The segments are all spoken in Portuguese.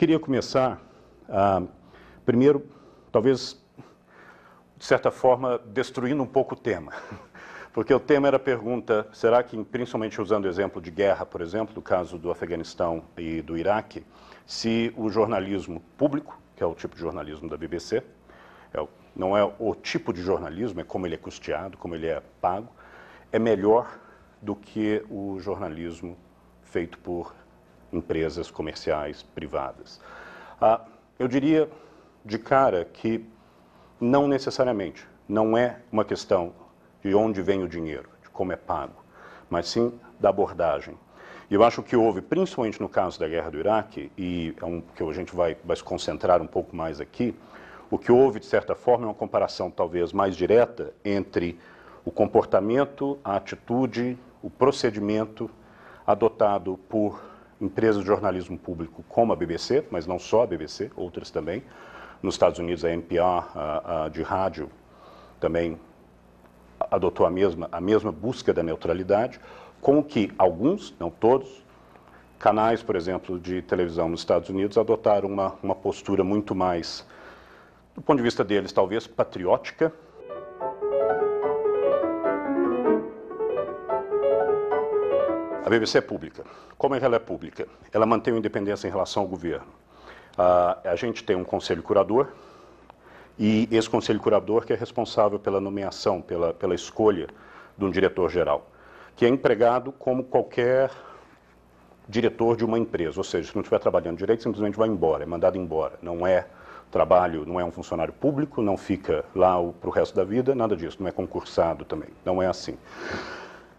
queria começar, primeiro, talvez, de certa forma, destruindo um pouco o tema. Porque o tema era a pergunta, será que, principalmente usando o exemplo de guerra, por exemplo, do caso do Afeganistão e do Iraque, se o jornalismo público, que é o tipo de jornalismo da BBC, não é o tipo de jornalismo, é como ele é custeado, como ele é pago, é melhor do que o jornalismo feito por empresas comerciais privadas. Eu diria de cara que não necessariamente, não é uma questão de onde vem o dinheiro, de como é pago, mas sim da abordagem. E eu acho que houve, principalmente no caso da guerra do Iraque, e que a gente vai se concentrar um pouco mais aqui, o que houve, de certa forma, é uma comparação talvez mais direta entre o comportamento, a atitude, o procedimento adotado por empresas de jornalismo público como a BBC, mas não só a BBC, outras também. Nos Estados Unidos, a NPR, de rádio, também adotou a mesma busca da neutralidade, com que alguns, não todos, canais, por exemplo, de televisão nos Estados Unidos adotaram uma postura muito mais, do ponto de vista deles, talvez patriótica. A BBC é pública. Como é que ela é pública? Ela mantém a independência em relação ao governo. A gente tem um conselho curador, e esse conselho curador que é responsável pela nomeação, pela escolha de um diretor-geral, que é empregado como qualquer diretor de uma empresa, ou seja, se não estiver trabalhando direito, simplesmente vai embora, é mandado embora. Não é trabalho, não é um funcionário público, não fica lá para o resto da vida, nada disso, não é concursado também, não é assim.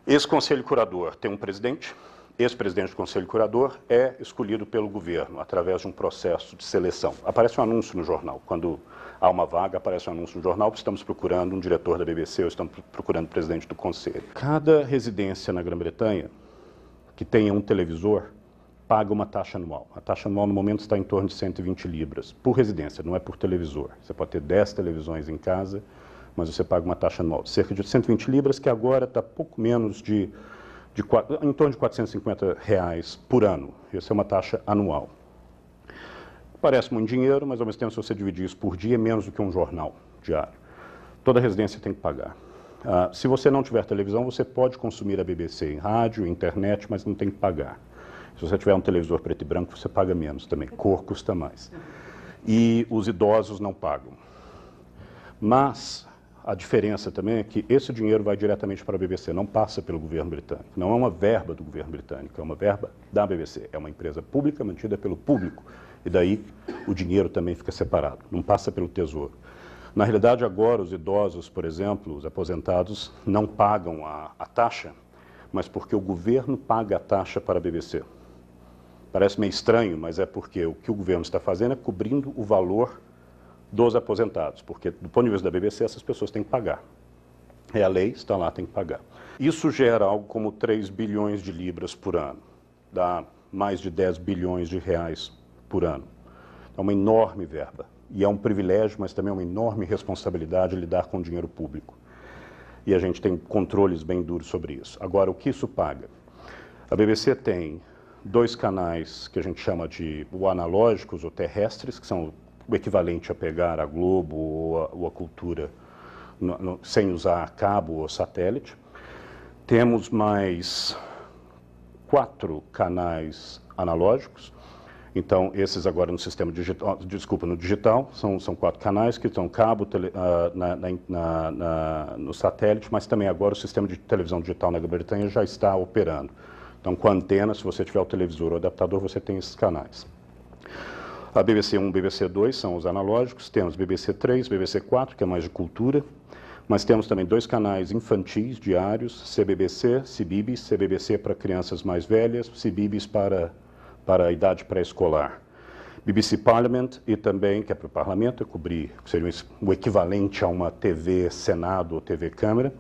Esse conselho curador tem um presidente, esse presidente do conselho curador é escolhido pelo governo através de um processo de seleção. Aparece um anúncio no jornal, quando há uma vaga, aparece um anúncio no jornal, estamos procurando um diretor da BBC ou estamos procurando o presidente do conselho. Cada residência na Grã-Bretanha que tenha um televisor paga uma taxa anual. A taxa anual no momento está em torno de 120 libras por residência, não é por televisor. Você pode ter 10 televisões em casa, mas você paga uma taxa anual de cerca de 120 libras, que agora está pouco menos em torno de R$450 por ano. Essa é uma taxa anual. Parece muito dinheiro, mas ao mesmo tempo, se você dividir isso por dia, é menos do que um jornal diário. Toda residência tem que pagar. Se você não tiver televisão, você pode consumir a BBC em rádio, internet, mas não tem que pagar. Se você tiver um televisor preto e branco, você paga menos também. Cor custa mais. E os idosos não pagam. Mas a diferença também é que esse dinheiro vai diretamente para a BBC, não passa pelo governo britânico. Não é uma verba do governo britânico, é uma verba da BBC. É uma empresa pública mantida pelo público. E daí o dinheiro também fica separado, não passa pelo tesouro. Na realidade, agora, os idosos, por exemplo, os aposentados, não pagam a taxa, mas porque o governo paga a taxa para a BBC. Parece meio estranho, mas é porque o que o governo está fazendo é cobrindo o valor dos aposentados, porque do ponto de vista da BBC, essas pessoas têm que pagar. É a lei, está lá, tem que pagar. Isso gera algo como 3 bilhões de libras por ano, dá mais de 10 bilhões de reais por ano. É uma enorme verba, e é um privilégio, mas também é uma enorme responsabilidade lidar com o dinheiro público. E a gente tem controles bem duros sobre isso. Agora, o que isso paga? A BBC tem 2 canais que a gente chama de analógicos ou terrestres, que são o equivalente a pegar a Globo ou a Cultura sem usar cabo ou satélite. Temos mais 4 canais analógicos. Então, esses agora no sistema digital, no digital, são 4 canais que estão cabo no satélite, mas também agora o sistema de televisão digital na Grã-Bretanha já está operando. Então, com a antena, se você tiver o televisor ou o adaptador, você tem esses canais. A BBC 1 e BBC 2 são os analógicos, temos BBC 3, BBC 4, que é mais de cultura, mas temos também 2 canais infantis diários, CBBC, CBeebies, CBBC para crianças mais velhas, CBeebies para a idade pré-escolar. BBC Parliament e também, que é para o parlamento, cobrir, seria o equivalente a uma TV Senado ou TV Câmara,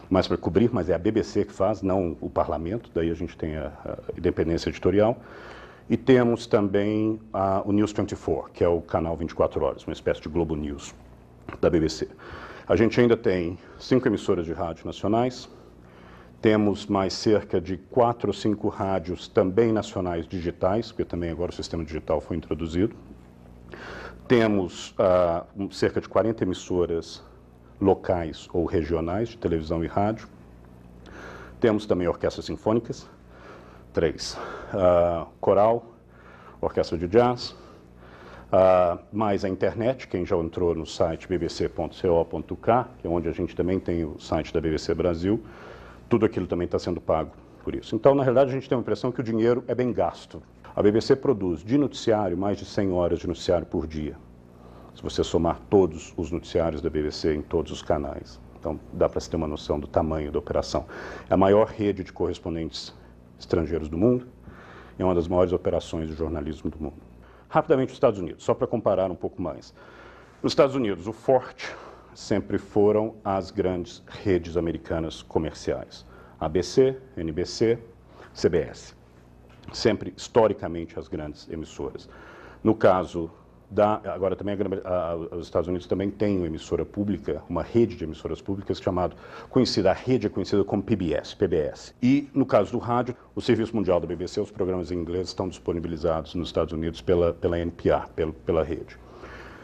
mas para cobrir, mas é a BBC que faz, não o parlamento, daí a gente tem a independência editorial. E temos também o News 24, que é o canal 24 horas, uma espécie de Globo News da BBC. A gente ainda tem 5 emissoras de rádio nacionais, Temos mais cerca de 4 ou 5 rádios também nacionais digitais, porque também agora o sistema digital foi introduzido. Temos cerca de 40 emissoras locais ou regionais de televisão e rádio. Temos também orquestras sinfônicas, 3. Coral, orquestra de jazz, mais a internet, quem já entrou no site bbc.co.uk, que é onde a gente também tem o site da BBC Brasil, tudo aquilo também está sendo pago por isso. Então, na realidade, a gente tem a impressão que o dinheiro é bem gasto. A BBC produz de noticiário mais de 100 horas de noticiário por dia, se você somar todos os noticiários da BBC em todos os canais. Então, dá para se ter uma noção do tamanho da operação. É a maior rede de correspondentes estrangeiros do mundo, é uma das maiores operações de jornalismo do mundo. Rapidamente, os Estados Unidos, só para comparar um pouco mais. Nos Estados Unidos, o forte sempre foram as grandes redes americanas comerciais. ABC, NBC, CBS. Sempre, historicamente, as grandes emissoras. No caso agora também os Estados Unidos também têm uma emissora pública, uma rede de emissoras públicas a rede é conhecida como PBS. E no caso do rádio, o Serviço Mundial da BBC, os programas em inglês estão disponibilizados nos Estados Unidos pela NPR, pela rede.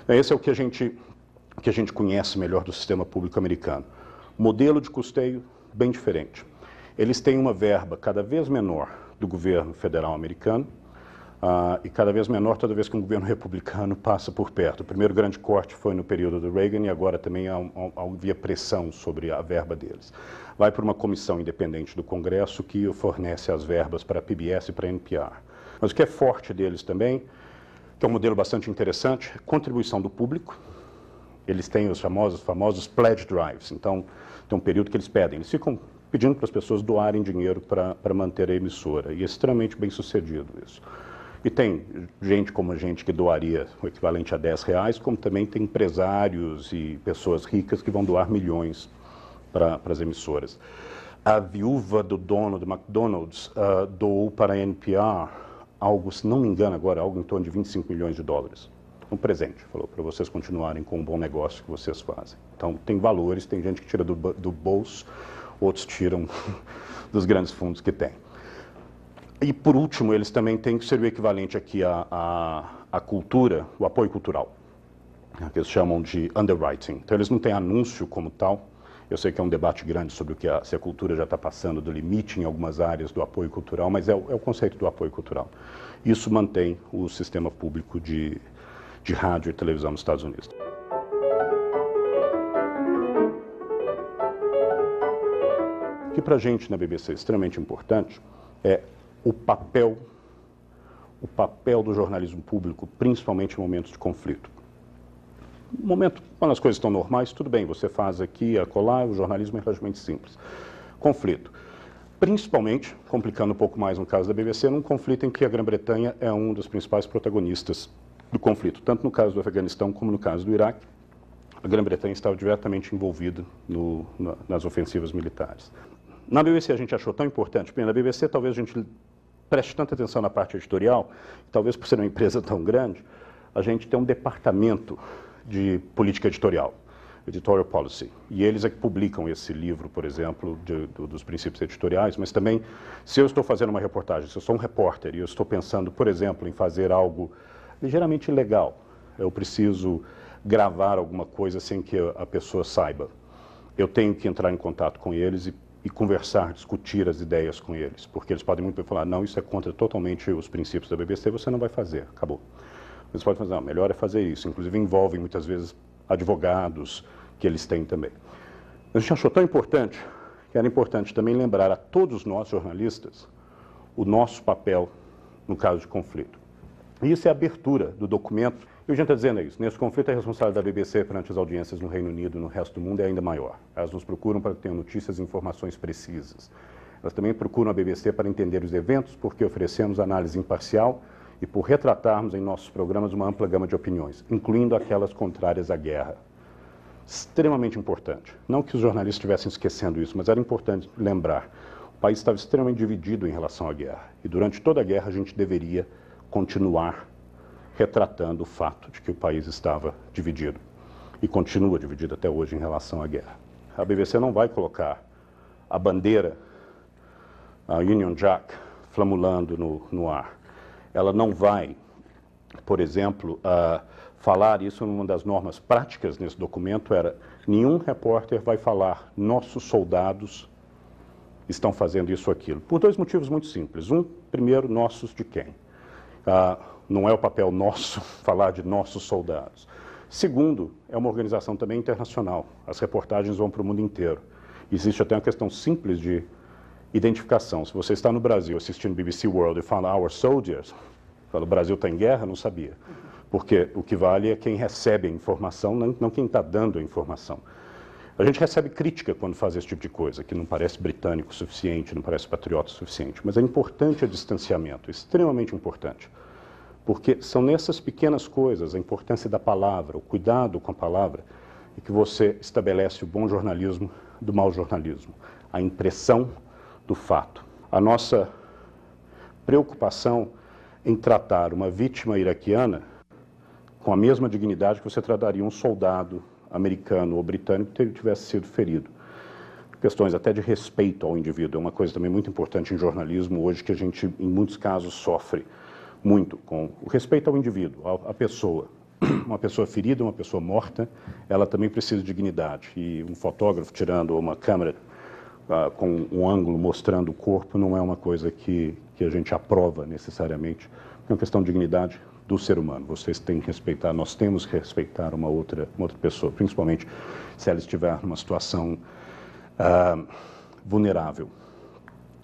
Esse é o que a gente conhece melhor do sistema público americano. Modelo de custeio bem diferente. Eles têm uma verba cada vez menor do governo federal americano, e cada vez menor toda vez que um governo republicano passa por perto. O primeiro grande corte foi no período do Reagan e agora também havia pressão sobre a verba deles. Vai para uma comissão independente do Congresso que fornece as verbas para a PBS e para a NPR. Mas o que é forte deles também, que é um modelo bastante interessante, é contribuição do público. Eles têm os famosos pledge drives. Então, tem um período que eles pedem. Eles ficam pedindo para as pessoas doarem dinheiro para manter a emissora. E é extremamente bem sucedido isso. E tem gente como a gente que doaria o equivalente a R$10, como também tem empresários e pessoas ricas que vão doar milhões para as emissoras. A viúva do dono do McDonald's doou para a NPR algo, se não me engano agora, algo em torno de $25 milhões. Um presente, falou, para vocês continuarem com um bom negócio que vocês fazem. Então, tem valores, tem gente que tira do bolso, outros tiram dos grandes fundos que tem. E, por último, eles também têm que ser o equivalente aqui à cultura, o apoio cultural, que eles chamam de underwriting. Então, eles não têm anúncio como tal. Eu sei que é um debate grande sobre se a cultura já está passando do limite em algumas áreas do apoio cultural, mas é o conceito do apoio cultural. Isso mantém o sistema público de rádio e televisão nos Estados Unidos. O que para a gente na BBC é extremamente importante é o papel do jornalismo público, principalmente em momentos de conflito. No momento, quando as coisas estão normais, tudo bem, você faz aqui, acolá, o jornalismo é relativamente simples. Conflito. Principalmente, complicando um pouco mais no caso da BBC, num conflito em que a Grã-Bretanha é um dos principais protagonistas do conflito, tanto no caso do Afeganistão como no caso do Iraque. A Grã-Bretanha estava diretamente envolvida nas ofensivas militares. Na BBC a gente achou tão importante, porque na BBC talvez a gente preste tanta atenção na parte editorial, talvez por ser uma empresa tão grande, a gente tem um departamento de política editorial, editorial policy, e eles é que publicam esse livro, por exemplo, dos princípios editoriais, mas também, se eu estou fazendo uma reportagem, se eu sou um repórter e eu estou pensando, por exemplo, em fazer algo ligeiramente ilegal, eu preciso gravar alguma coisa sem que a pessoa saiba, eu tenho que entrar em contato com eles e conversar, discutir as ideias com eles, porque eles podem muito bem falar, não, isso é contra totalmente os princípios da BBC, você não vai fazer, acabou. Eles podem fazer, não, melhor é fazer isso, inclusive envolvem muitas vezes advogados que eles têm também. A gente achou tão importante, que era importante também lembrar a todos nós jornalistas o nosso papel no caso de conflito. E isso é a abertura do documento. E a gente está dizendo isso, nesse conflito a responsabilidade da BBC perante as audiências no Reino Unido e no resto do mundo é ainda maior. Elas nos procuram para que tenham notícias e informações precisas. Elas também procuram a BBC para entender os eventos, porque oferecemos análise imparcial e por retratarmos em nossos programas uma ampla gama de opiniões, incluindo aquelas contrárias à guerra. Extremamente importante. Não que os jornalistas estivessem esquecendo isso, mas era importante lembrar. O país estava extremamente dividido em relação à guerra. E durante toda a guerra a gente deveria continuar retratando o fato de que o país estava dividido. E continua dividido até hoje em relação à guerra. A BBC não vai colocar a bandeira a Union Jack flamulando no ar. Ela não vai, por exemplo, falar isso numa das normas práticas nesse documento era nenhum repórter vai falar nossos soldados estão fazendo isso ou aquilo. Por dois motivos muito simples. Primeiro, nossos de quem? Não é o papel nosso falar de nossos soldados. Segundo, é uma organização também internacional. As reportagens vão para o mundo inteiro. Existe até uma questão simples de identificação. Se você está no Brasil assistindo BBC World e fala Our Soldiers, fala o Brasil está em guerra, não sabia. Porque o que vale é quem recebe a informação, não quem está dando a informação. A gente recebe crítica quando faz esse tipo de coisa, que não parece britânico o suficiente, não parece patriota o suficiente. Mas é importante o distanciamento, extremamente importante. Porque são nessas pequenas coisas, a importância da palavra, o cuidado com a palavra, e que você estabelece o bom jornalismo do mau jornalismo. A impressão do fato. A nossa preocupação em tratar uma vítima iraquiana com a mesma dignidade que você trataria um soldado americano ou britânico que tivesse sido ferido. Questões até de respeito ao indivíduo, é uma coisa também muito importante em jornalismo hoje que a gente, em muitos casos, sofre muito com o respeito ao indivíduo, à pessoa. Uma pessoa ferida, uma pessoa morta, ela também precisa de dignidade. E um fotógrafo tirando uma câmera com um ângulo mostrando o corpo não é uma coisa que a gente aprova necessariamente. É uma questão de dignidade do ser humano. Vocês têm que respeitar, nós temos que respeitar uma outra pessoa, principalmente se ela estiver numa situação vulnerável.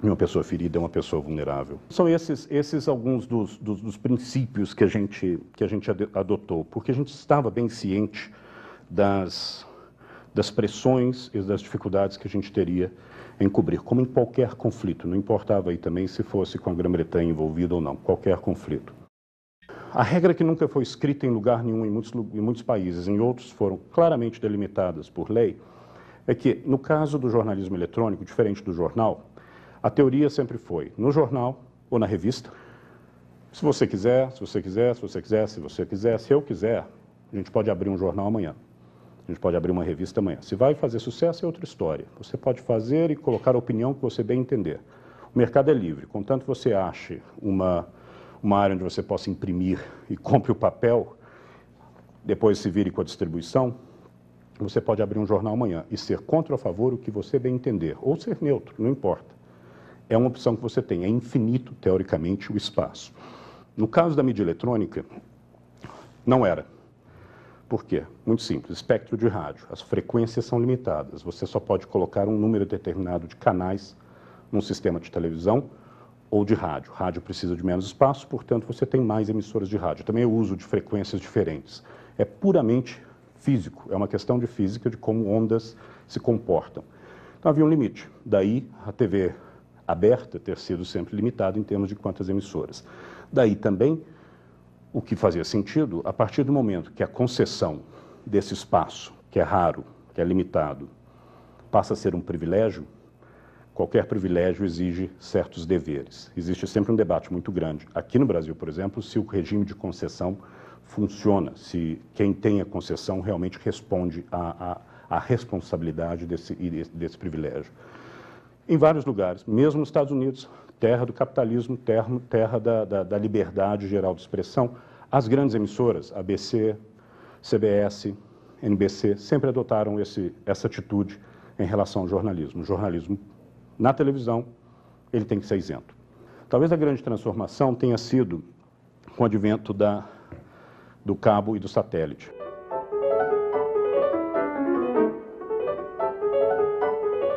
Uma pessoa ferida é uma pessoa vulnerável. São esses alguns dos princípios que a gente adotou, porque a gente estava bem ciente das pressões e das dificuldades que a gente teria em cobrir, como em qualquer conflito, não importava aí também se fosse com a Grã-Bretanha envolvida ou não, qualquer conflito. A regra que nunca foi escrita em lugar nenhum em muitos países, em outros foram claramente delimitadas por lei, é que no caso do jornalismo eletrônico, diferente do jornal, a teoria sempre foi, no jornal ou na revista, se você quiser, se você quiser, se você quiser, se você quiser, se eu quiser, a gente pode abrir um jornal amanhã. A gente pode abrir uma revista amanhã. Se vai fazer sucesso é outra história. Você pode fazer e colocar a opinião que você bem entender. O mercado é livre. Contanto você ache uma área onde você possa imprimir e compre o papel, depois se vire com a distribuição, você pode abrir um jornal amanhã e ser contra ou a favor o que você bem entender. Ou ser neutro, não importa. É uma opção que você tem. É infinito, teoricamente, o espaço. No caso da mídia eletrônica, não era. Por quê? Muito simples, espectro de rádio. As frequências são limitadas. Você só pode colocar um número determinado de canais num sistema de televisão ou de rádio. Rádio precisa de menos espaço, portanto, você tem mais emissoras de rádio. Também o uso de frequências diferentes. É puramente físico. É uma questão de física, de como ondas se comportam. Então, havia um limite. Daí, a TV aberta ter sido sempre limitada em termos de quantas emissoras. Daí também o que fazia sentido, a partir do momento que a concessão desse espaço, que é raro, que é limitado, passa a ser um privilégio, qualquer privilégio exige certos deveres. Existe sempre um debate muito grande. Aqui no Brasil, por exemplo, se o regime de concessão funciona, se quem tem a concessão realmente responde à responsabilidade desse privilégio. Em vários lugares, mesmo nos Estados Unidos, terra do capitalismo, terra da liberdade geral de expressão, as grandes emissoras, ABC, CBS, NBC, sempre adotaram essa atitude em relação ao jornalismo. O jornalismo na televisão, ele tem que ser isento. Talvez a grande transformação tenha sido com o advento do cabo e do satélite.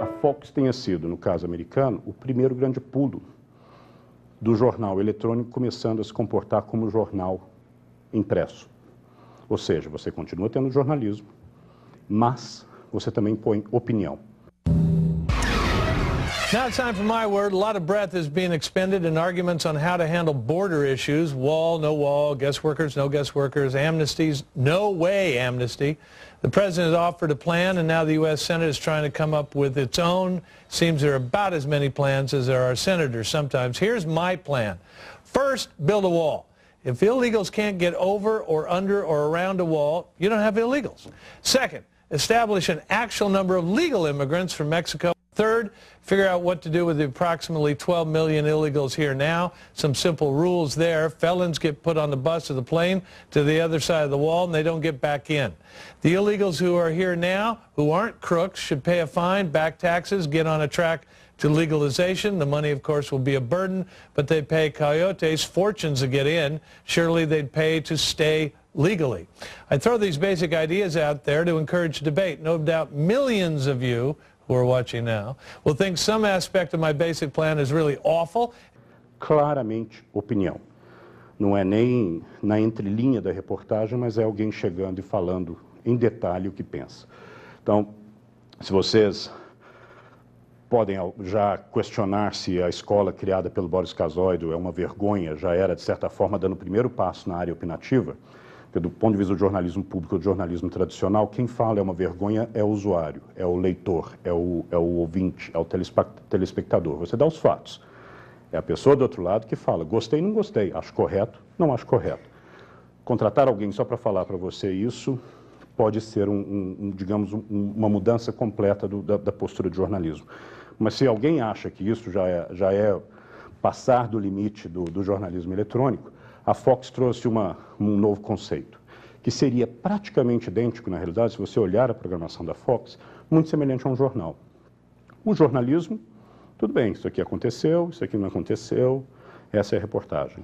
A Fox tenha sido, no caso americano, o primeiro grande pulo do jornal eletrônico começando a se comportar como jornal impresso. Ou seja, você continua tendo jornalismo, mas você também põe opinião. Now it's time for my word. A lot of breath is being expended in arguments on how to handle border issues. Wall, no wall, guest workers, no guest workers, amnesties, no way amnesty. The president has offered a plan, and now the U.S. Senate is trying to come up with its own. Seems there are about as many plans as there are senators sometimes. Here's my plan. First, build a wall. If illegals can't get over or under or around a wall, you don't have illegals. Second, establish an actual number of legal immigrants from Mexico. Third, figure out what to do with the approximately 12 million illegals here now. Some simple rules there. Felons get put on the bus or the plane to the other side of the wall and they don't get back in. The illegals who are here now, who aren't crooks, should pay a fine, back taxes, get on a track to legalization. The money, of course, will be a burden, but they pay coyotes fortunes to get in. Surely they'd pay to stay legally. I throw these basic ideas out there to encourage debate. No doubt millions of you who are watching now will think some aspect of my basic plan is really awful. Claramente opinião. Não é nem na entrelinha da reportagem, mas é alguém chegando e falando em detalhe o que pensa. Então, se vocês podem já questionar se a escola criada pelo Boris Casoy é uma vergonha, já era, de certa forma, dando o primeiro passo na área opinativa, porque do ponto de vista do jornalismo público, do jornalismo tradicional, quem fala é uma vergonha é o usuário, é o leitor, é o ouvinte, é o telespectador. Você dá os fatos. É a pessoa do outro lado que fala, gostei, não gostei, acho correto, não acho correto. Contratar alguém só para falar para você isso pode ser, digamos, uma mudança completa da postura de jornalismo. Mas se alguém acha que isso já é passar do limite do jornalismo eletrônico, a Fox trouxe um novo conceito, que seria praticamente idêntico, na realidade, se você olhar a programação da Fox, muito semelhante a um jornal. O jornalismo, tudo bem, isso aqui aconteceu, isso aqui não aconteceu, essa é a reportagem.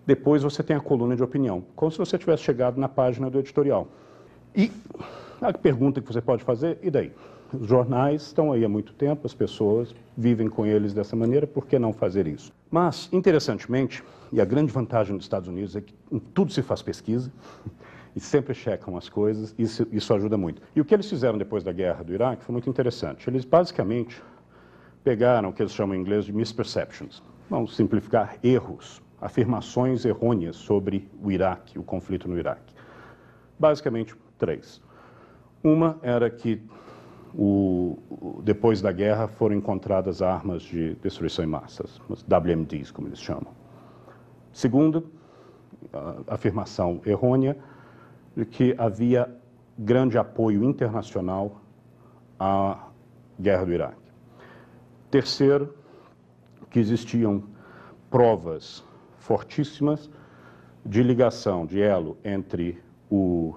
Depois você tem a coluna de opinião, como se você tivesse chegado na página do editorial. E a pergunta que você pode fazer, e daí? Os jornais estão aí há muito tempo, as pessoas vivem com eles dessa maneira, por que não fazer isso? Mas, interessantemente, e a grande vantagem dos Estados Unidos é que em tudo se faz pesquisa, e sempre checam as coisas, e isso ajuda muito. E o que eles fizeram depois da guerra do Iraque foi muito interessante. Eles basicamente pegaram o que eles chamam em inglês de misperceptions. Vamos simplificar, erros, afirmações errôneas sobre o Iraque, o conflito no Iraque. Basicamente, 3. Uma era que depois da guerra foram encontradas armas de destruição em massas, os WMDs, como eles chamam. Segunda, a afirmação errônea de que havia grande apoio internacional à guerra do Iraque. Terceiro, que existiam provas fortíssimas de ligação, de elo entre o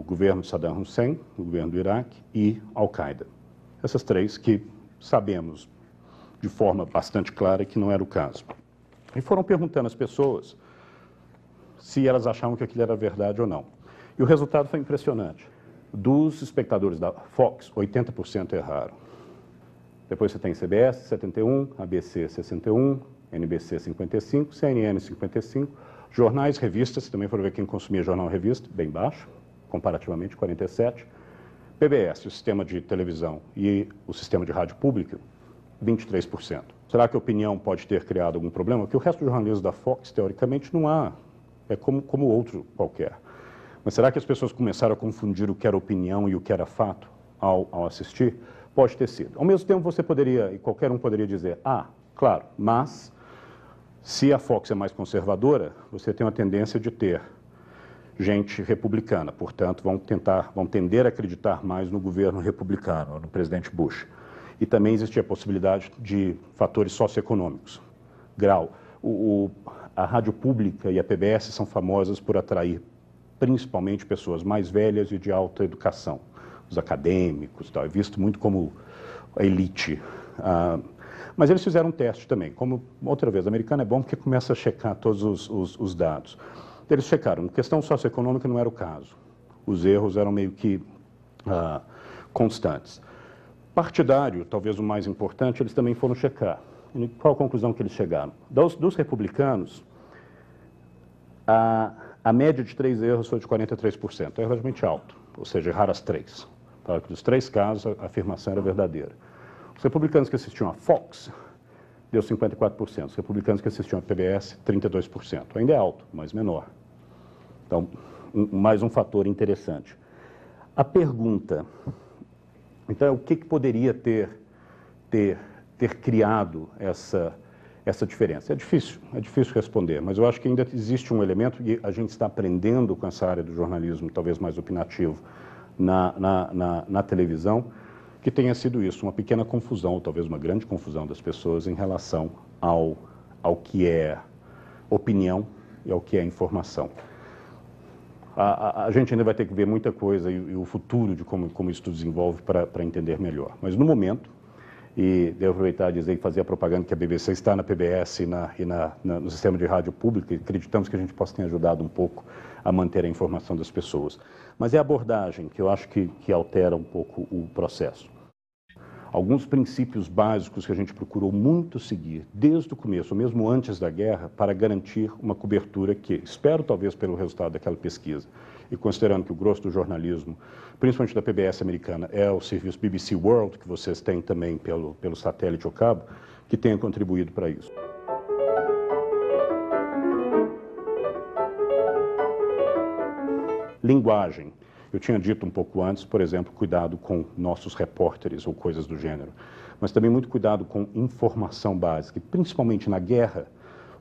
governo de Saddam Hussein, o governo do Iraque, e Al-Qaeda. Essas 3 que sabemos de forma bastante clara que não era o caso. E foram perguntando às pessoas se elas achavam que aquilo era verdade ou não. E o resultado foi impressionante. Dos espectadores da Fox, 80% erraram. Depois você tem CBS, 71%, ABC, 61%, NBC, 55%, CNN, 55%, jornais, revistas, também foram ver quem consumia jornal e revista, bem baixo, comparativamente, 47%, PBS, o sistema de televisão, e o sistema de rádio pública, 23%. Será que a opinião pode ter criado algum problema? Porque o resto do jornalismo da Fox, teoricamente, não há, é como outro qualquer. Mas será que as pessoas começaram a confundir o que era opinião e o que era fato ao assistir? Pode ter sido. Ao mesmo tempo, você poderia, e qualquer um poderia dizer, claro, mas se a Fox é mais conservadora, você tem uma tendência de ter gente republicana, portanto, vão tender a acreditar mais no governo republicano, no presidente Bush. E também existia a possibilidade de fatores socioeconômicos. Grau. A rádio pública e a PBS são famosas por atrair principalmente pessoas mais velhas e de alta educação. Os acadêmicos, tal, é visto muito como a elite. Mas eles fizeram um teste também. Como, outra vez, o americano é bom porque começa a checar todos os dados. Eles checaram. Questão socioeconômica não era o caso. Os erros eram meio que constantes. Partidário, talvez o mais importante, eles também foram checar. E qual a conclusão que eles chegaram? Dos republicanos, a média de 3 erros foi de 43%. É relativamente alto, ou seja, erraram as 3. Tá? Dos 3 casos, a afirmação era verdadeira. Os republicanos que assistiam a Fox, deu 54%. Os republicanos que assistiam a PBS, 32%. Ainda é alto, mas menor. Então, mais um fator interessante. A pergunta, então, o que poderia ter criado essa diferença? É difícil responder, mas eu acho que ainda existe um elemento, e a gente está aprendendo com essa área do jornalismo, talvez mais opinativo, na televisão, que tenha sido isso, uma pequena confusão, ou talvez uma grande confusão das pessoas em relação ao que é opinião e ao que é informação. A gente ainda vai ter que ver muita coisa e o futuro de como isso desenvolve para entender melhor. Mas no momento, e devo aproveitar e dizer e fazer a propaganda que a BBC está na PBS e no sistema de rádio público, e acreditamos que a gente possa ter ajudado um pouco a manter a informação das pessoas. Mas é a abordagem que eu acho que altera um pouco o processo. Alguns princípios básicos que a gente procurou muito seguir desde o começo, ou mesmo antes da guerra, para garantir uma cobertura que, espero talvez pelo resultado daquela pesquisa, e considerando que o grosso do jornalismo, principalmente da PBS americana, é o serviço BBC World, que vocês têm também pelo satélite ou cabo, que tenha contribuído para isso. Linguagem. Eu tinha dito um pouco antes, por exemplo, cuidado com nossos repórteres ou coisas do gênero, mas também muito cuidado com informação básica, e principalmente na guerra,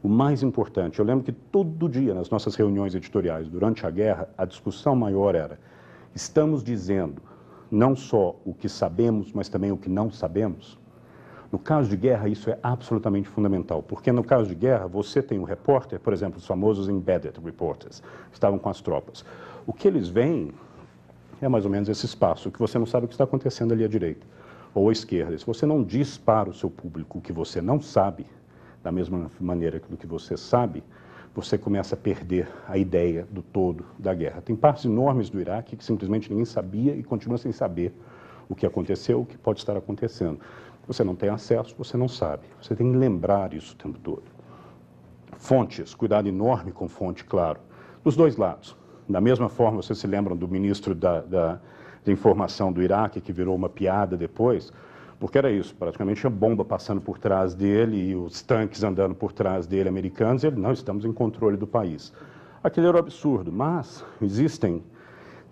o mais importante. Eu lembro que todo dia, nas nossas reuniões editoriais, durante a guerra, a discussão maior era: estamos dizendo não só o que sabemos, mas também o que não sabemos? No caso de guerra, isso é absolutamente fundamental, porque no caso de guerra, você tem um repórter, por exemplo, os famosos embedded reporters, que estavam com as tropas. O que eles veem é mais ou menos esse espaço, que você não sabe o que está acontecendo ali à direita ou à esquerda. Se você não diz para o seu público o que você não sabe, da mesma maneira do que você sabe, você começa a perder a ideia do todo da guerra. Tem partes enormes do Iraque que simplesmente ninguém sabia e continua sem saber o que aconteceu, o que pode estar acontecendo. Você não tem acesso, você não sabe. Você tem que lembrar isso o tempo todo. Fontes, cuidado enorme com fonte, claro, dos dois lados. Da mesma forma, vocês se lembram do ministro da informação do Iraque, que virou uma piada depois, porque era isso, praticamente tinha bomba passando por trás dele e os tanques andando por trás dele, americanos, e ele: não, estamos em controle do país. Aquilo era um absurdo, mas existem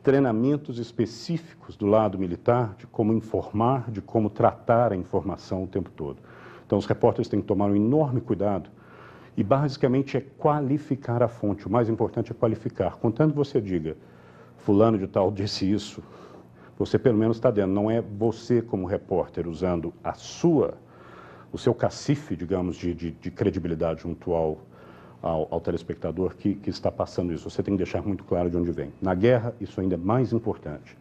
treinamentos específicos do lado militar de como informar, de como tratar a informação o tempo todo. Então, os repórteres têm que tomar um enorme cuidado. E basicamente é qualificar a fonte. O mais importante é qualificar. Contanto que você diga: fulano de tal disse isso, você pelo menos está dentro. Não é você como repórter usando o seu cacife, digamos, de credibilidade junto ao telespectador que está passando isso. Você tem que deixar muito claro de onde vem. Na guerra, isso ainda é mais importante.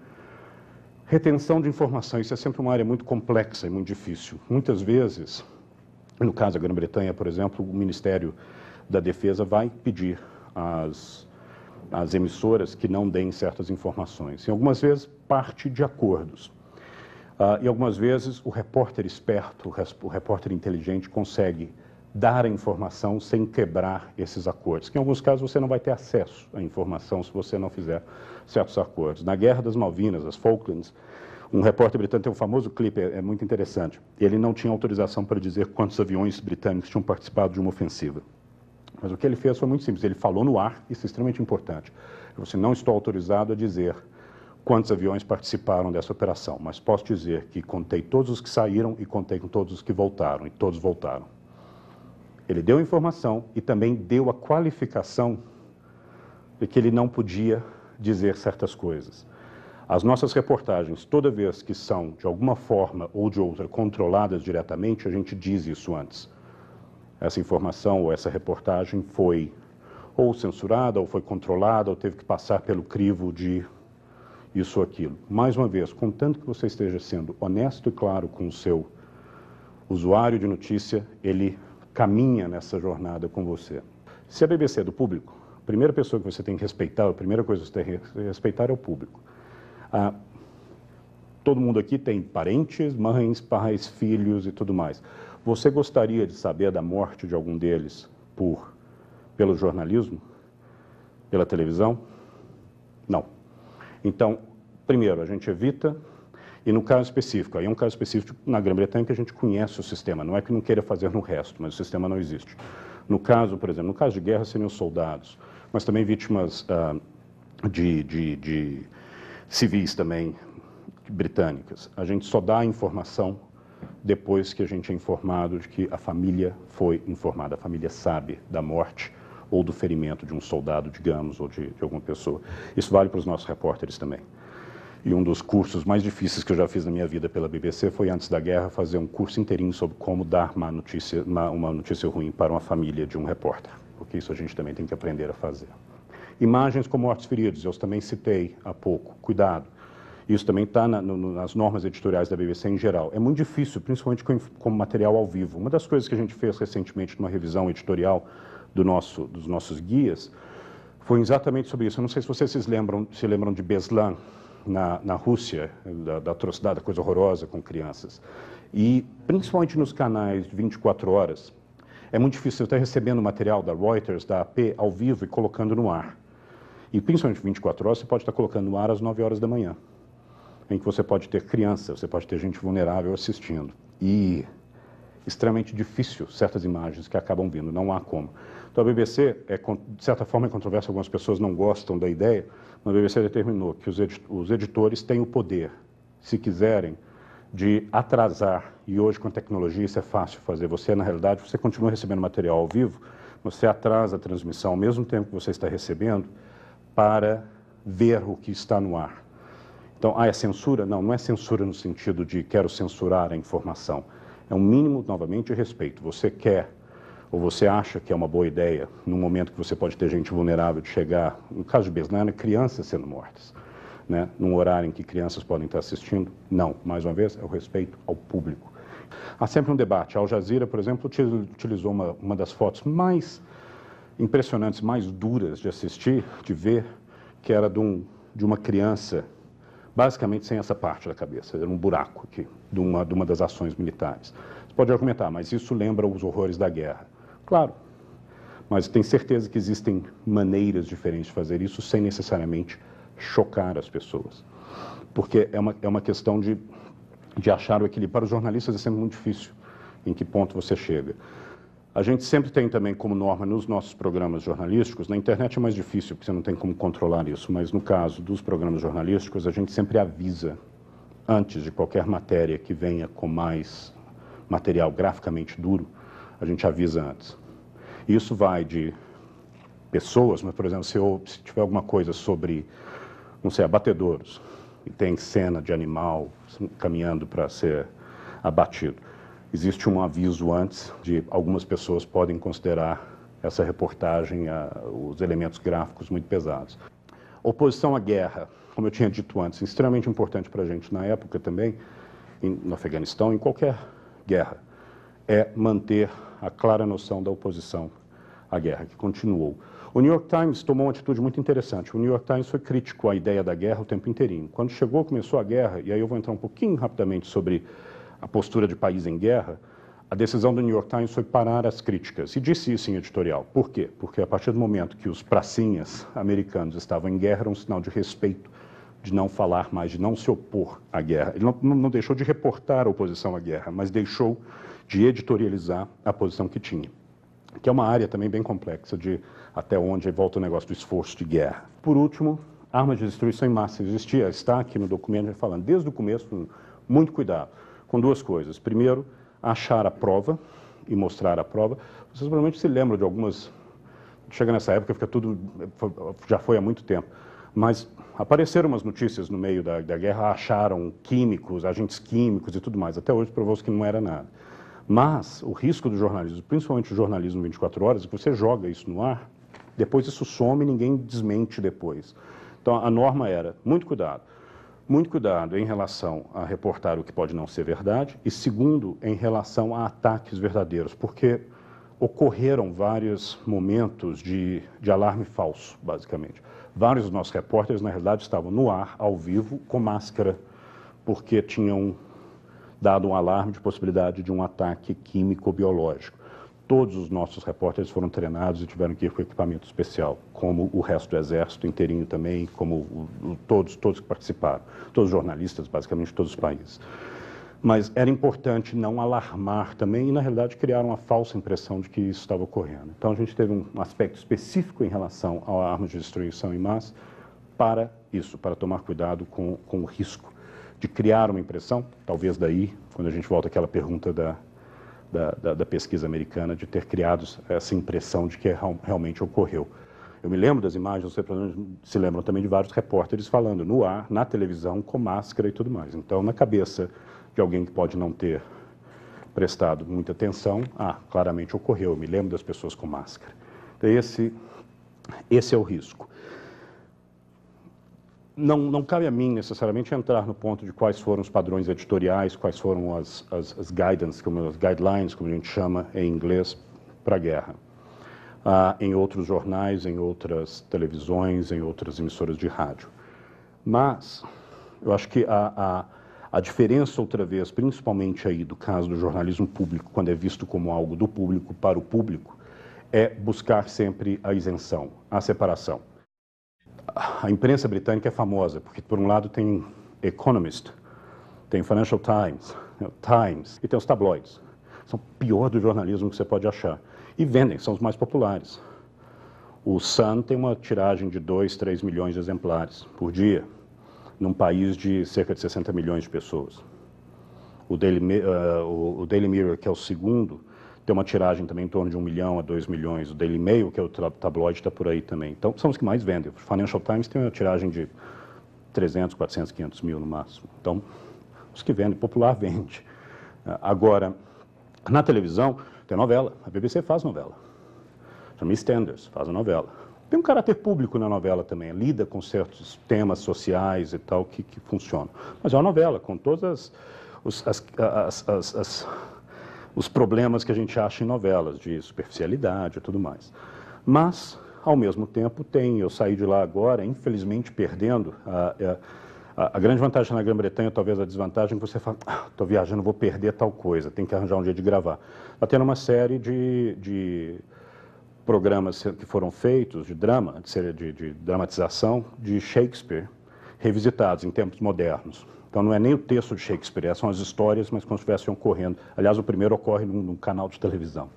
Retenção de informação. Isso é sempre uma área muito complexa e muito difícil. Muitas vezes, no caso da Grã-Bretanha, por exemplo, o Ministério da Defesa vai pedir às emissoras que não deem certas informações. E algumas vezes parte de acordos. E algumas vezes o repórter esperto, o repórter inteligente consegue dar a informação sem quebrar esses acordos. Que em alguns casos você não vai ter acesso à informação se você não fizer certos acordos. Na Guerra das Malvinas, as Falklands, um repórter britânico, tem um famoso clipe, é muito interessante. Ele não tinha autorização para dizer quantos aviões britânicos tinham participado de uma ofensiva. Mas o que ele fez foi muito simples. Ele falou no ar, isso é extremamente importante. Você: não estou autorizado a dizer quantos aviões participaram dessa operação, mas posso dizer que contei todos os que saíram e contei com todos os que voltaram, e todos voltaram. Ele deu informação e também deu a qualificação de que ele não podia dizer certas coisas. As nossas reportagens, toda vez que são, de alguma forma ou de outra, controladas diretamente, a gente diz isso antes. Essa informação ou essa reportagem foi ou censurada, ou foi controlada, ou teve que passar pelo crivo de isso ou aquilo. Mais uma vez, contanto que você esteja sendo honesto e claro com o seu usuário de notícia, ele caminha nessa jornada com você. Se a BBC é do público, a primeira pessoa que você tem que respeitar, a primeira coisa que você tem que respeitar é o público. Todo mundo aqui tem parentes, mães, pais, filhos e tudo mais. Você gostaria de saber da morte de algum deles pelo jornalismo? Pela televisão? Não. Então, primeiro, a gente evita, e no caso específico, aí é um caso específico na Grã-Bretanha que a gente conhece o sistema, não é que não queira fazer no resto, mas o sistema não existe. No caso, por exemplo, no caso de guerra seriam soldados, mas também vítimas de civis também britânicas. A gente só dá a informação depois que a gente é informado de que a família foi informada, a família sabe da morte ou do ferimento de um soldado, digamos, ou de alguma pessoa. Isso vale para os nossos repórteres também. E um dos cursos mais difíceis que eu já fiz na minha vida pela BBC foi, antes da guerra, fazer um curso inteirinho sobre como dar uma notícia ruim para uma família de um repórter, porque isso a gente também tem que aprender a fazer. Imagens com mortos-feridos, eu também citei há pouco, cuidado. Isso também está nas normas editoriais da BBC em geral. É muito difícil, principalmente com material ao vivo. Uma das coisas que a gente fez recentemente numa revisão editorial dos nossos guias foi exatamente sobre isso. Eu não sei se vocês se lembram de Beslan, na Rússia, da atrocidade, da coisa horrorosa com crianças. E, principalmente nos canais de 24 horas, é muito difícil estar recebendo material da Reuters, da AP, ao vivo e colocando no ar. E, principalmente 24 horas, você pode estar colocando no ar às 9 horas da manhã, em que você pode ter criança, você pode ter gente vulnerável assistindo. E extremamente difícil certas imagens que acabam vindo, não há como. Então a BBC, de certa forma, é controverso, algumas pessoas não gostam da ideia, mas a BBC determinou que os editores têm o poder, se quiserem, de atrasar, e hoje com a tecnologia isso é fácil fazer. Você, na realidade, você continua recebendo material ao vivo, você atrasa a transmissão ao mesmo tempo que você está recebendo para ver o que está no ar. Então, é censura? Não, não é censura no sentido de quero censurar a informação. É um mínimo, novamente, de respeito. Você quer, ou você acha que é uma boa ideia, num momento que você pode ter gente vulnerável de chegar, no caso de Beslan, crianças sendo mortas, né? Num horário em que crianças podem estar assistindo? Não. Mais uma vez, é o respeito ao público. Há sempre um debate. A Al Jazeera, por exemplo, utilizou uma das fotos mais impressionantes, mais duras de assistir, de ver, que era de uma criança basicamente sem essa parte da cabeça, era um buraco aqui, de uma das ações militares. Você pode argumentar, mas isso lembra os horrores da guerra. Claro, mas tem certeza que existem maneiras diferentes de fazer isso sem necessariamente chocar as pessoas. Porque é uma questão de achar o equilíbrio. Para os jornalistas é sempre muito difícil em que ponto você chega. A gente sempre tem também como norma nos nossos programas jornalísticos, na internet é mais difícil, porque você não tem como controlar isso, mas no caso dos programas jornalísticos, a gente sempre avisa, antes de qualquer matéria que venha com mais material graficamente duro, a gente avisa antes. Isso vai de pessoas, mas, por exemplo, se tiver alguma coisa sobre, não sei, abatedouros, e tem cena de animal caminhando para ser abatido, existe um aviso antes de algumas pessoas podem considerar essa reportagem, os elementos gráficos muito pesados. Oposição à guerra, como eu tinha dito antes, extremamente importante para a gente na época também, no Afeganistão, em qualquer guerra, é manter a clara noção da oposição à guerra, que continuou. O New York Times tomou uma atitude muito interessante. O New York Times foi crítico à ideia da guerra o tempo inteirinho. Quando começou a guerra, e aí eu vou entrar um pouquinho rapidamente sobre a postura de país em guerra, a decisão do New York Times foi parar as críticas. E disse isso em editorial. Por quê? Porque a partir do momento que os pracinhas americanos estavam em guerra, era um sinal de respeito, de não falar mais, de não se opor à guerra. Ele não deixou de reportar a oposição à guerra, mas deixou de editorializar a posição que tinha. Que é uma área também bem complexa de até onde volta o negócio do esforço de guerra. Por último, armas de destruição em massa. Está aqui no documento falando, desde o começo, muito cuidado com duas coisas. Primeiro, achar a prova e mostrar a prova. Vocês provavelmente se lembram de algumas... Chega nessa época, já foi há muito tempo. Mas apareceram umas notícias no meio da guerra, acharam químicos, agentes químicos e tudo mais. Até hoje provou-se que não era nada. Mas o risco do jornalismo, principalmente o jornalismo 24 horas, é que você joga isso no ar, depois isso some e ninguém desmente depois. Então a norma era, muito cuidado em relação a reportar o que pode não ser verdade, e segundo, em relação a ataques verdadeiros, porque ocorreram vários momentos de alarme falso, basicamente. Vários dos nossos repórteres, na realidade, estavam no ar, ao vivo, com máscara, porque tinham dado um alarme de possibilidade de um ataque químico-biológico. Todos os nossos repórteres foram treinados e tiveram que ir com equipamento especial, como o resto do Exército inteirinho também, como todos que participaram, todos os jornalistas, basicamente todos os países. Mas era importante não alarmar também e, na realidade, criar uma falsa impressão de que isso estava ocorrendo. Então, a gente teve um aspecto específico em relação a armas de destruição em massa para isso, para tomar cuidado com o risco de criar uma impressão, talvez daí, quando a gente volta àquela pergunta da pesquisa americana, de ter criado essa impressão de que realmente ocorreu. Eu me lembro das imagens, vocês se lembram também de vários repórteres falando no ar, na televisão, com máscara e tudo mais. Então, na cabeça de alguém que pode não ter prestado muita atenção, claramente ocorreu. Eu me lembro das pessoas com máscara. Então, esse é o risco. Não cabe a mim, necessariamente, entrar no ponto de quais foram os padrões editoriais, quais foram as guidelines, como a gente chama em inglês, para a guerra. Em outros jornais, em outras televisões, em outras emissoras de rádio. Mas eu acho que a diferença, outra vez, principalmente aí do caso do jornalismo público, quando é visto como algo do público para o público, é buscar sempre a isenção, a separação. A imprensa britânica é famosa, porque por um lado tem Economist, tem Financial Times, Times, e tem os tabloides. São o pior do jornalismo que você pode achar. E vendem, são os mais populares. O Sun tem uma tiragem de 2, 3 milhões de exemplares por dia, num país de cerca de 60 milhões de pessoas. O Daily Mirror, que é o segundo, tem uma tiragem também em torno de 1 milhão a 2 milhões. O Daily Mail, que é o tabloide, está por aí também. Então, são os que mais vendem. O Financial Times tem uma tiragem de 300, 400, 500 mil no máximo. Então, os que vendem, popular vende. Agora, na televisão, tem novela. A BBC faz novela. Chama EastEnders, faz a novela. Tem um caráter público na novela também. Lida com certos temas sociais e tal que funcionam. Mas é uma novela, com todos os problemas que a gente acha em novelas, de superficialidade e tudo mais. Mas, ao mesmo tempo, eu saí de lá agora, infelizmente, perdendo. A grande vantagem na Grã-Bretanha, talvez a desvantagem, é que você fala, estou viajando, vou perder tal coisa, tem que arranjar um dia de gravar. Está tendo uma série de programas que foram feitos, de dramatização, de Shakespeare, revisitados em tempos modernos. Então não é nem o texto de Shakespeare, são as histórias, mas como se estivessem ocorrendo. Aliás, o primeiro ocorre num canal de televisão.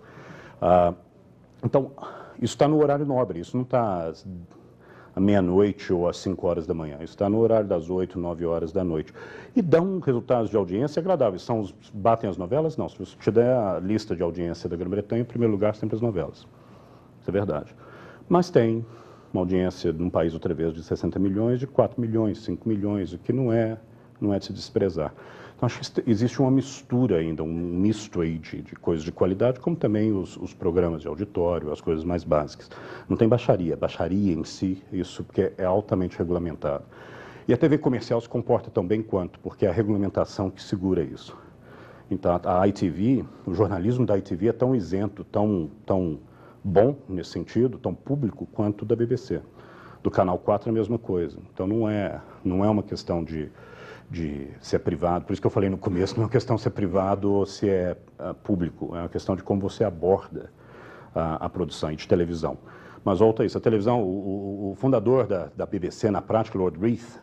Então, isso está no horário nobre, isso não está à meia-noite ou às 5 horas da manhã. Isso está no horário das 8, 9 horas da noite. E dão resultados de audiência agradáveis. Batem as novelas? Não. Se você te der a lista de audiência da Grã-Bretanha, em primeiro lugar, sempre as novelas. Isso é verdade. Mas tem uma audiência num país, outra vez, de 60 milhões, de 4 milhões, 5 milhões, o que não é de se desprezar. Então, acho que existe uma mistura ainda, um misto aí de coisas de qualidade, como também os programas de auditório, as coisas mais básicas. Não tem baixaria em si, isso porque é altamente regulamentado. E a TV comercial se comporta tão bem quanto, porque é a regulamentação que segura isso. Então, a ITV, o jornalismo da ITV é tão isento, tão bom nesse sentido, tão público quanto da BBC. Do Canal 4 é a mesma coisa. Então, não é uma questão de se é privado, por isso que eu falei no começo, não é uma questão de se é privado ou se é público, é uma questão de como você aborda a produção de televisão. Mas volta a isso, a televisão, o fundador da BBC, na prática, Lord Reith,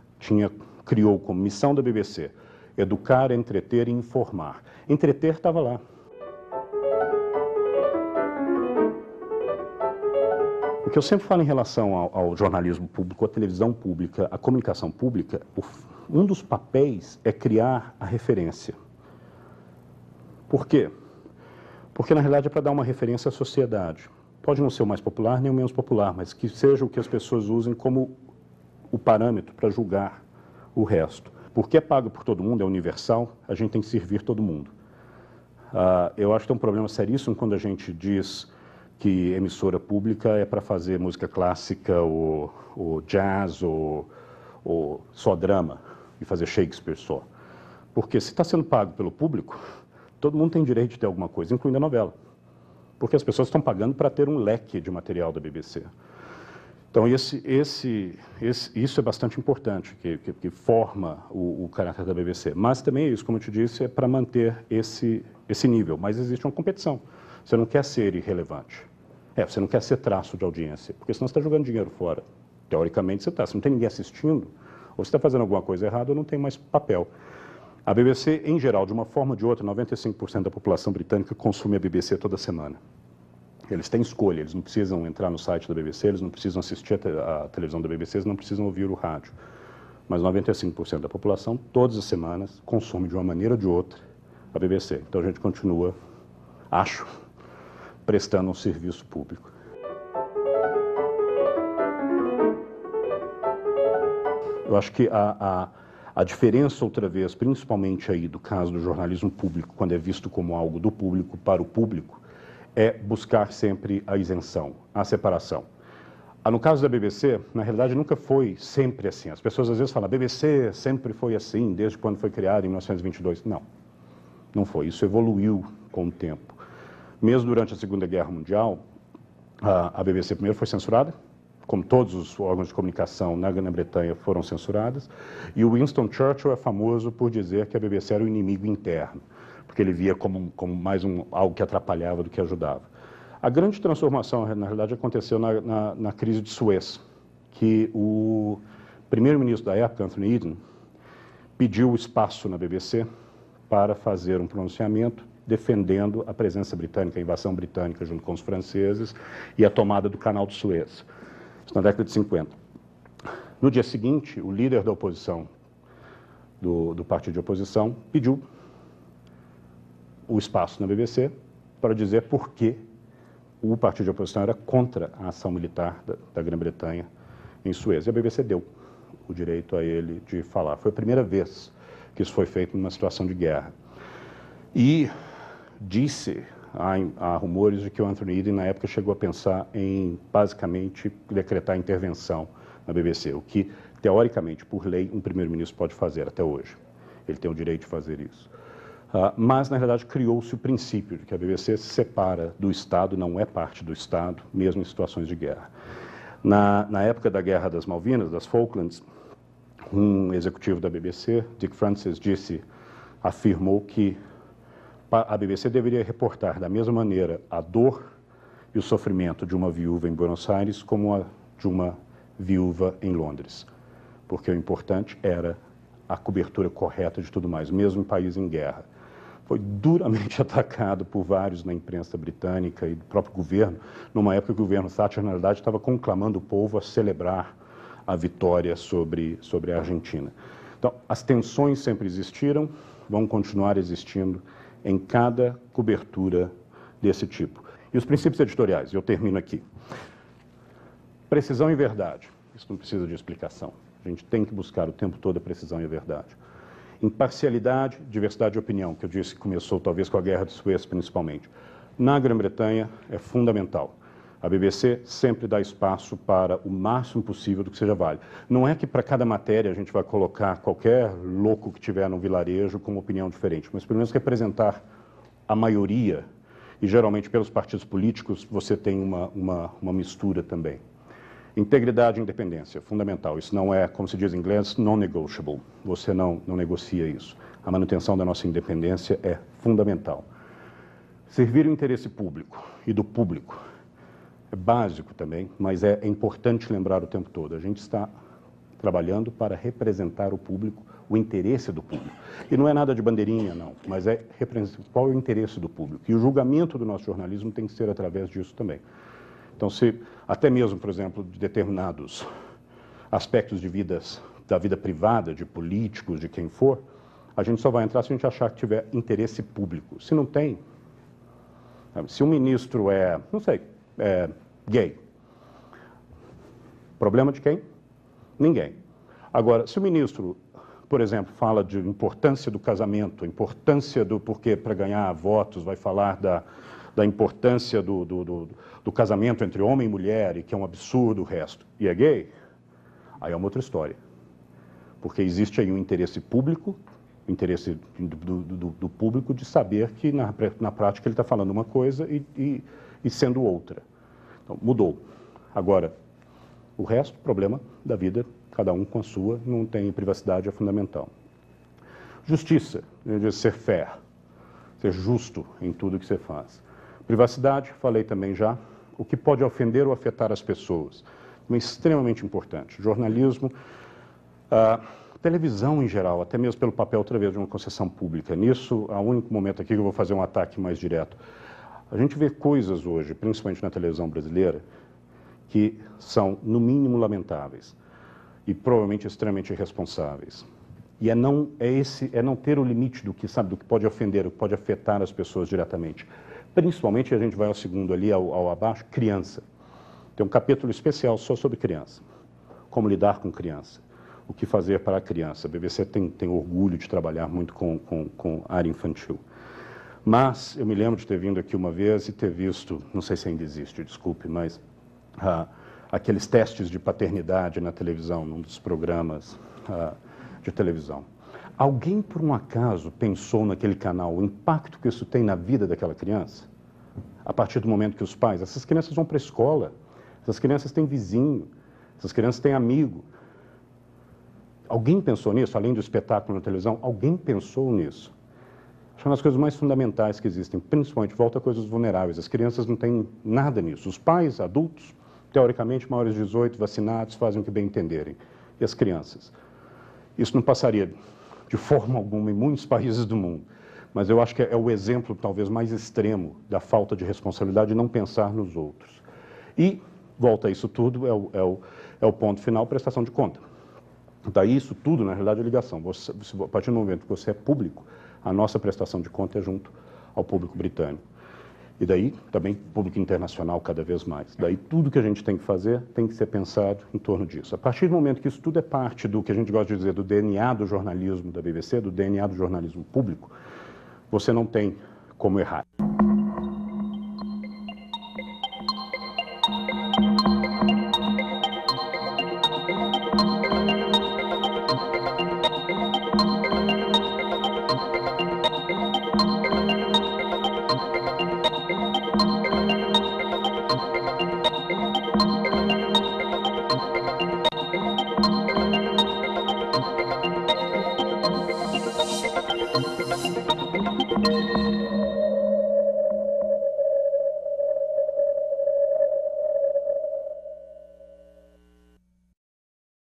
criou como missão da BBC educar, entreter e informar. Entreter estava lá. O que eu sempre falo em relação ao jornalismo público, à televisão pública, à comunicação pública, um dos papéis é criar a referência. Por quê? Porque, na realidade, é para dar uma referência à sociedade. Pode não ser o mais popular nem o menos popular, mas que seja o que as pessoas usem como o parâmetro para julgar o resto. Porque é pago por todo mundo, é universal, a gente tem que servir todo mundo. Eu acho que tem um problema seríssimo quando a gente diz que emissora pública é para fazer música clássica, ou jazz, ou só drama, e fazer Shakespeare só. Porque se está sendo pago pelo público, todo mundo tem direito de ter alguma coisa, incluindo a novela. Porque as pessoas estão pagando para ter um leque de material da BBC. Então, isso é bastante importante, que forma o caráter da BBC. Mas também é isso, como eu te disse, é para manter esse nível. Mas existe uma competição. Você não quer ser irrelevante. Você não quer ser traço de audiência, porque senão você está jogando dinheiro fora. Teoricamente você está. Se não tem ninguém assistindo, ou você está fazendo alguma coisa errada ou não tem mais papel. A BBC, em geral, de uma forma ou de outra, 95% da população britânica consome a BBC toda semana. Eles têm escolha, eles não precisam entrar no site da BBC, eles não precisam assistir a televisão da BBC, eles não precisam ouvir o rádio. Mas 95% da população, todas as semanas, consome de uma maneira ou de outra a BBC. Então a gente continua, acho, prestando um serviço público. Eu acho que a diferença, outra vez, principalmente aí do caso do jornalismo público, quando é visto como algo do público para o público, é buscar sempre a isenção, a separação. No caso da BBC, na realidade, nunca foi sempre assim. As pessoas às vezes falam, a BBC sempre foi assim, desde quando foi criada, em 1922. Não, não foi. Isso evoluiu com o tempo. Mesmo durante a Segunda Guerra Mundial, a BBC primeiro foi censurada, como todos os órgãos de comunicação na Grã-Bretanha foram censurados, e o Winston Churchill é famoso por dizer que a BBC era o inimigo interno, porque ele via como mais algo que atrapalhava do que ajudava. A grande transformação, na realidade, aconteceu na crise de Suez, que o primeiro-ministro da época, Anthony Eden, pediu espaço na BBC para fazer um pronunciamento defendendo a presença britânica, a invasão britânica junto com os franceses e a tomada do canal de Suez, isso na década de 50. No dia seguinte, o líder da oposição, do partido de oposição, pediu o espaço na BBC para dizer por que o partido de oposição era contra a ação militar da Grã-Bretanha em Suez. E a BBC deu o direito a ele de falar. Foi a primeira vez que isso foi feito numa situação de guerra. E há rumores de que o Anthony Eden, na época, chegou a pensar em, basicamente, decretar intervenção na BBC, o que, teoricamente, por lei, um primeiro-ministro pode fazer até hoje. Ele tem o direito de fazer isso. Mas, na realidade, criou-se o princípio de que a BBC se separa do Estado, não é parte do Estado, mesmo em situações de guerra. Na época da Guerra das Malvinas, das Falklands, um executivo da BBC, Dick Francis, afirmou que a BBC deveria reportar da mesma maneira a dor e o sofrimento de uma viúva em Buenos Aires como a de uma viúva em Londres, porque o importante era a cobertura correta de tudo mais, mesmo em país em guerra. Foi duramente atacado por vários na imprensa britânica e do próprio governo, numa época que o governo Thatcher, na verdade, estava conclamando o povo a celebrar a vitória sobre a Argentina. Então, as tensões sempre existiram, vão continuar existindo em cada cobertura desse tipo. E os princípios editoriais, eu termino aqui. Precisão e verdade, isso não precisa de explicação. A gente tem que buscar o tempo todo a precisão e a verdade. Imparcialidade, diversidade de opinião, que eu disse que começou talvez com a Guerra de Suez, principalmente. Na Grã-Bretanha é fundamental. A BBC sempre dá espaço para o máximo possível do que seja válido. Não é que para cada matéria a gente vai colocar qualquer louco que tiver no vilarejo com uma opinião diferente, mas pelo menos representar a maioria, e geralmente pelos partidos políticos você tem uma mistura também. Integridade e independência, fundamental. Isso não é, como se diz em inglês, non-negotiable. Você não negocia isso. A manutenção da nossa independência é fundamental. Servir o interesse público e do público é básico também, mas é importante lembrar o tempo todo. A gente está trabalhando para representar o público, o interesse do público. E não é nada de bandeirinha, não, mas é qual é o interesse do público. E o julgamento do nosso jornalismo tem que ser através disso também. Então, até mesmo, por exemplo, de determinados aspectos da vida privada, de políticos, de quem for, a gente só vai entrar se a gente achar que tiver interesse público. Se não tem, se um ministro é gay, problema de quem? Ninguém. Agora, se o ministro, por exemplo, fala de importância do casamento, importância do porquê para ganhar votos, vai falar da importância do casamento entre homem e mulher, e que é um absurdo o resto, e é gay, aí é uma outra história. Porque existe aí um interesse público, interesse do público de saber que na prática ele está falando uma coisa e sendo outra. Então, mudou. Agora, o resto, problema da vida, cada um com a sua, não tem privacidade, é fundamental. Justiça, ser fair, ser justo em tudo que você faz. Privacidade, falei também já, o que pode ofender ou afetar as pessoas, é extremamente importante. Jornalismo, televisão em geral, até mesmo pelo papel, outra vez, de uma concessão pública. Nisso, há um único momento aqui que eu vou fazer um ataque mais direto. A gente vê coisas hoje, principalmente na televisão brasileira, que são, no mínimo, lamentáveis e provavelmente extremamente irresponsáveis. E é não ter o limite do que pode ofender, do que pode afetar as pessoas diretamente. Principalmente, a gente vai ao segundo ali, ao abaixo, criança. Tem um capítulo especial só sobre criança. Como lidar com criança. o que fazer para a criança. A BBC tem orgulho de trabalhar muito com área infantil. Mas eu me lembro de ter vindo aqui uma vez e ter visto, não sei se ainda existe, desculpe, mas aqueles testes de paternidade na televisão, num dos programas de televisão. Alguém, por um acaso, pensou naquele canal o impacto que isso tem na vida daquela criança? A partir do momento que os pais... Essas crianças vão para a escola, essas crianças têm vizinho, essas crianças têm amigo. Alguém pensou nisso, além do espetáculo na televisão? Alguém pensou nisso? Acho uma das coisas mais fundamentais que existem, principalmente, volta a coisas vulneráveis. As crianças não têm nada nisso. Os pais, adultos, teoricamente, maiores de 18, vacinados, fazem o que bem entenderem. E as crianças? Isso não passaria de forma alguma em muitos países do mundo. Mas eu acho que é o exemplo, talvez, mais extremo da falta de responsabilidade de não pensar nos outros. E, volta a isso tudo, é o ponto final, prestação de conta. Daí isso tudo, na realidade, é ligação. A partir do momento que você é público, a nossa prestação de conta é junto ao público britânico. E daí, também, público internacional cada vez mais. Daí, tudo que a gente tem que fazer tem que ser pensado em torno disso. A partir do momento que isso tudo é parte do que a gente gosta de dizer, do DNA do jornalismo da BBC, do DNA do jornalismo público, você não tem como errar.